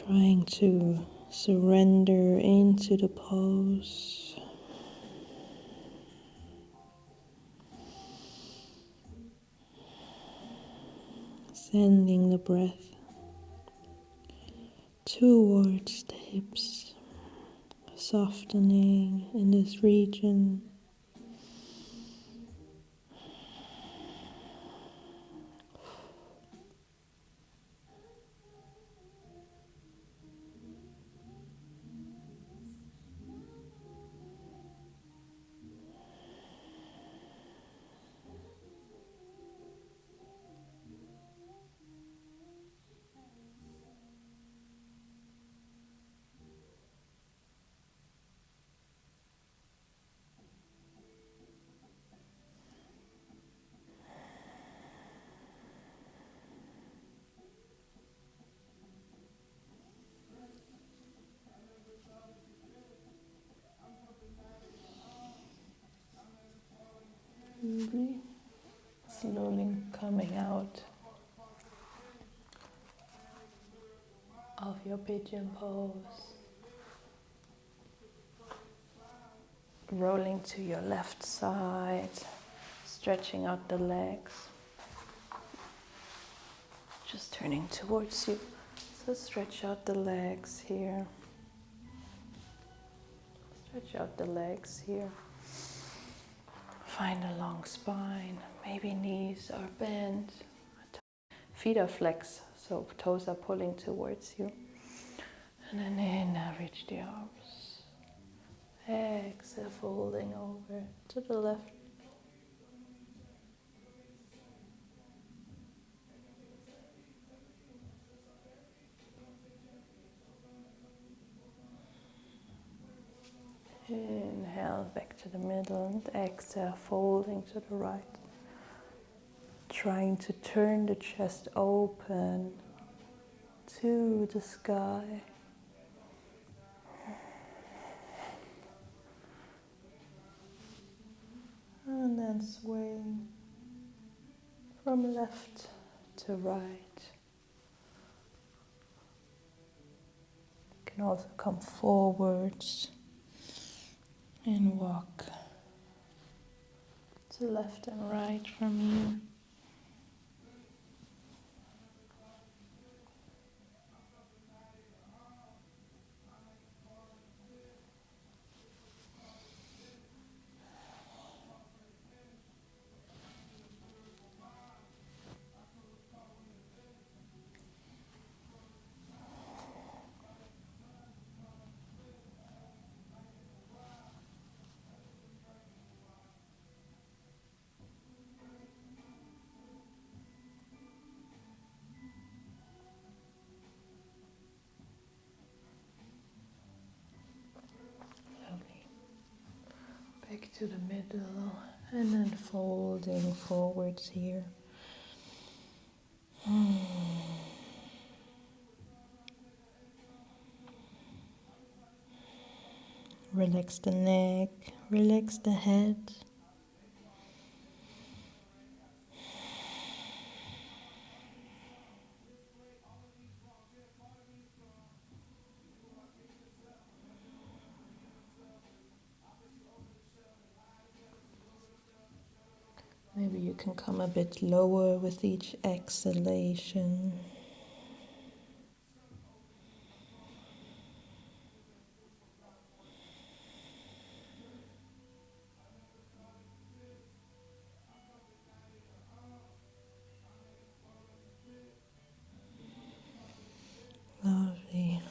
Trying to surrender into the pose. Sending the breath towards the hips, softening in this region. Slowly coming out of your pigeon pose. Rolling to your left side, stretching out the legs. Just turning towards you. So stretch out the legs here. Stretch out the legs here. Find a long spine. Maybe knees are bent. Feet are flexed, so toes are pulling towards you. And then inhale, reach the arms. Exhale, folding over to the left. Inhale back to the middle and exhale, folding to the right. Trying to turn the chest open to the sky. And then swaying from left to right. can also come forwards and walk to left and right from you. Back to the middle and then folding forwards here. Relax the neck, relax the head. Maybe you can come a bit lower with each exhalation. Lovely.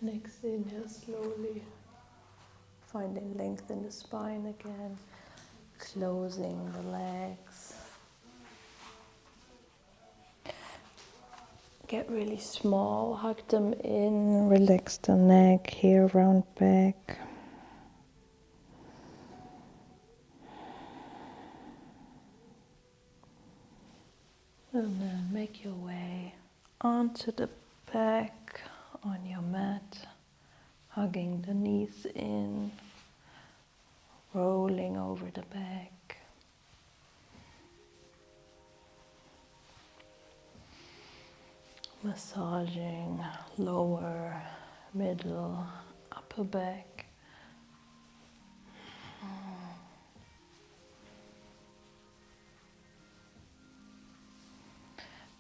Next inhale slowly. Finding length in the spine again. Closing the legs. Get really small, hug them in, relax the neck here, round back. And then make your way onto the back on your mat, hugging the knees in, rolling over the back. Massaging lower, middle, upper back.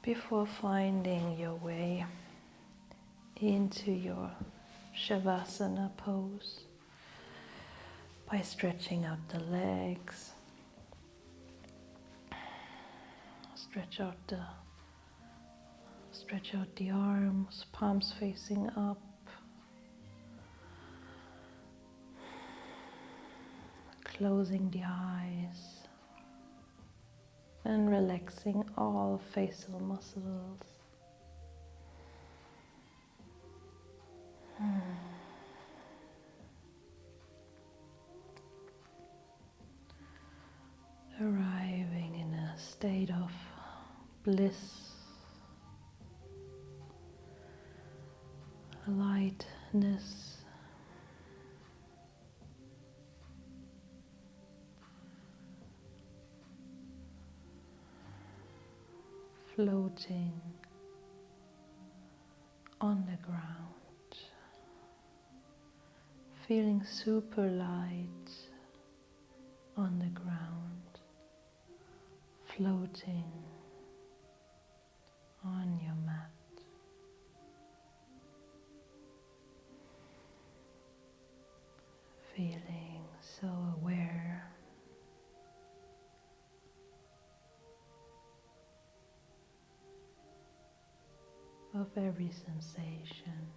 Before finding your way into your Shavasana pose by stretching out the legs, stretch out the arms, palms facing up. Closing the eyes and relaxing all facial muscles. Arriving in a state of bliss, lightness, floating on the ground, feeling super light on the ground, floating on your mat. Feeling so aware of every sensation.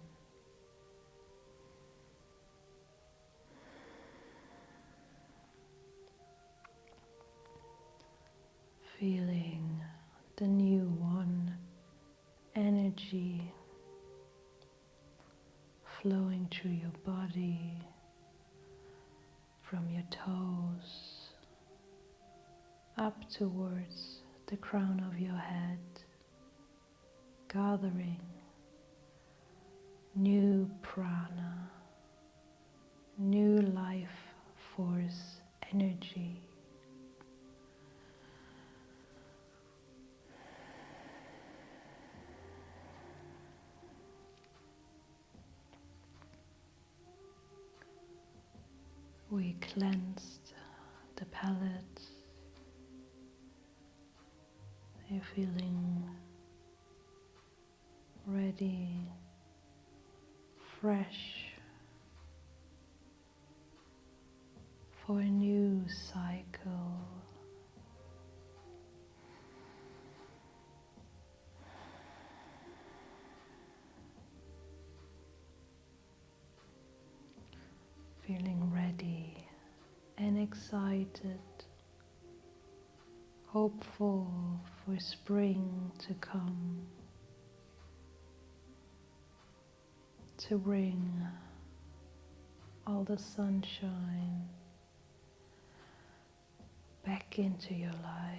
Feeling the new one energy flowing through your body, from your toes up towards the crown of your head, gathering new prana, new life force energy. we cleansed the palate. You're feeling ready, fresh for a new cycle. Feeling ready and excited, hopeful for spring to come, to bring all the sunshine back into your life.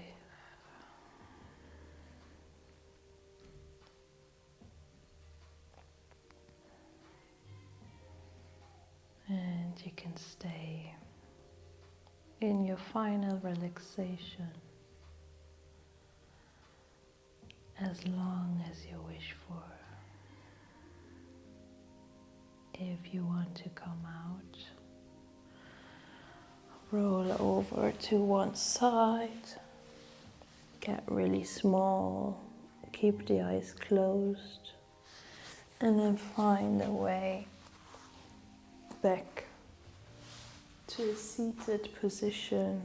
And you can stay in your final relaxation as long as you wish for. If you want to come out, roll over to one side, get really small, keep the eyes closed, and then find a way back to a seated position.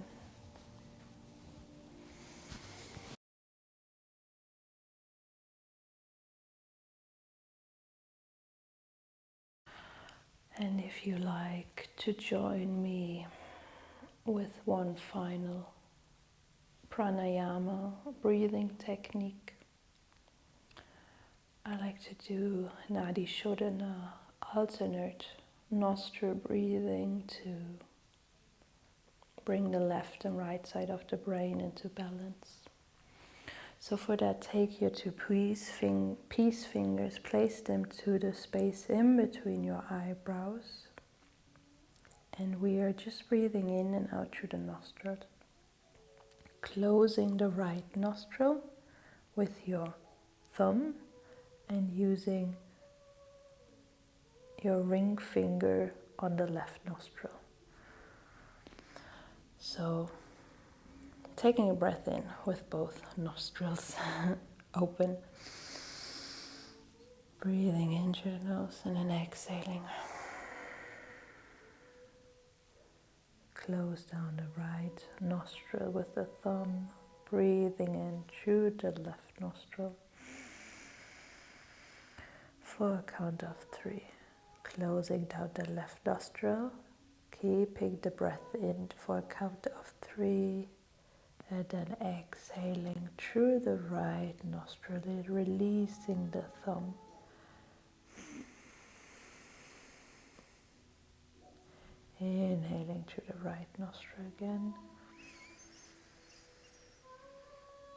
And if you like to join me with one final pranayama breathing technique, I like to do Nadi Shodhana, alternate nostril breathing to bring the left and right side of the brain into balance. So for that, take your two peace fingers, place them to the space in between your eyebrows. And we are just breathing in and out through the nostril. Closing the right nostril with your thumb and using your ring finger on the left nostril. So taking a breath in with both nostrils open. Breathing in through the nose and then exhaling. Close down the right nostril with the thumb. Breathing in through the left nostril. For a count of 3. Closing down the left nostril. Keeping the breath in for a count of 3. And then exhaling through the right nostril, releasing the thumb. Inhaling through the right nostril again.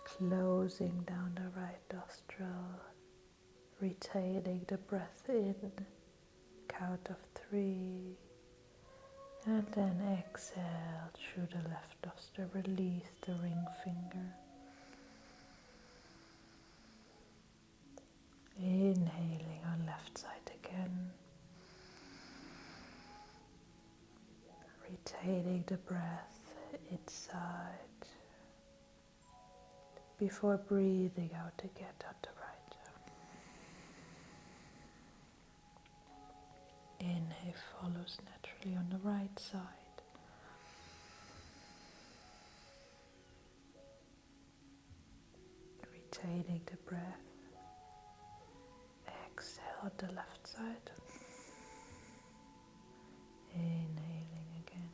Closing down the right nostril. Retaining the breath in. Count of 3. And then exhale through the left nostril. Release the ring finger. Inhaling on left side again. Retaining the breath inside. Before breathing out again on the right. Inhale follows naturally on the right side. Retaining the breath. Exhale on the left side. Inhaling again.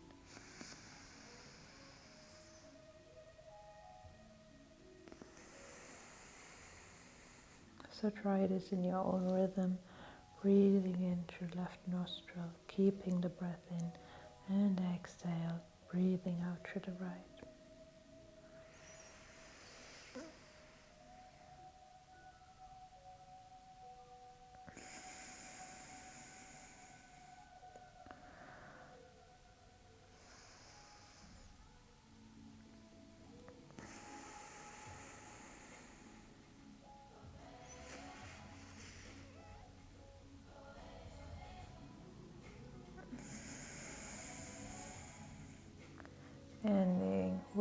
So try this in your own rhythm. Breathing in through left nostril, keeping the breath in, and exhale, breathing out through the right.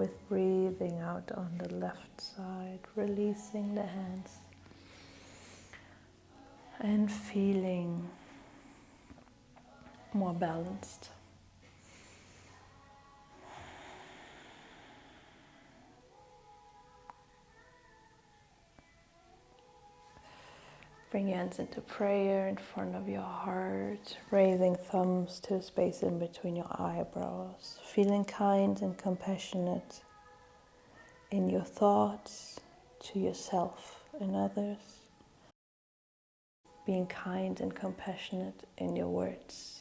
with breathing out on the left side, releasing the hands and feeling more balanced. Bring your hands into prayer in front of your heart, raising thumbs to the space in between your eyebrows, feeling kind and compassionate in your thoughts to yourself and others, being kind and compassionate in your words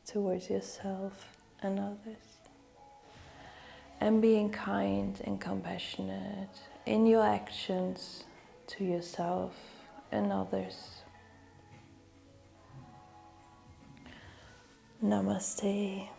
towards yourself and others, and being kind and compassionate in your actions to yourself and others. Namaste.